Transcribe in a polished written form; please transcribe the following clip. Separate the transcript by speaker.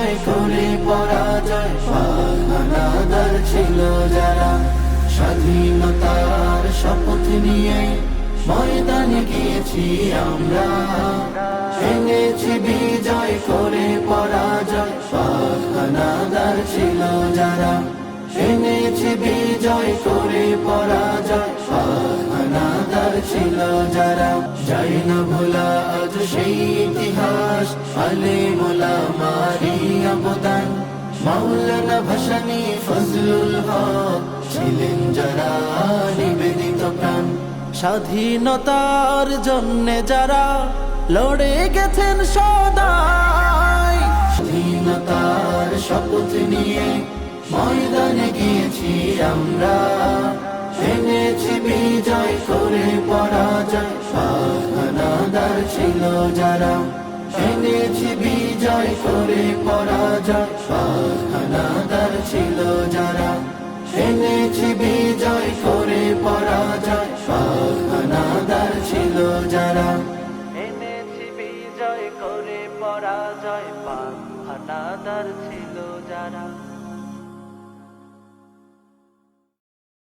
Speaker 1: বিজয় করে পরাজয় হানাদার ছিল যারা। স্বাধীনতার শপথ নিয়ে ময়দানে গিয়েছি আমরা, এনেছি বিজয় করে পরাজয় হানাদার ছিল যারা। এনেছি বিজয় করে পরাজয় হানাদার ছিল যারা। যাই না ভোলা আজ সেই ইতিহাস, আলেম ওলামারি অবদান। মাওলানা ভাসানী ফজলুল হক ছিলেন যারা নিবেদিত প্রাণ। স্বাধীনতার জন্যে যারা লড়ে গেছেন সদাই, স্বাধীনতার শপথ নিয়ে ময়দানে গিয়েছি আমরা, এনেছি বিজয় করে পরাজয় হানাদার ছিল যারা। এনেছি বিজয় করে পরাজয় হানাদার ছিল যারা। এনেছি বিজয় করে পরাজয় হানাদার ছিল যারা।
Speaker 2: এনেছি বিজয় করে পরাজয় হানাদার ছিল যারা।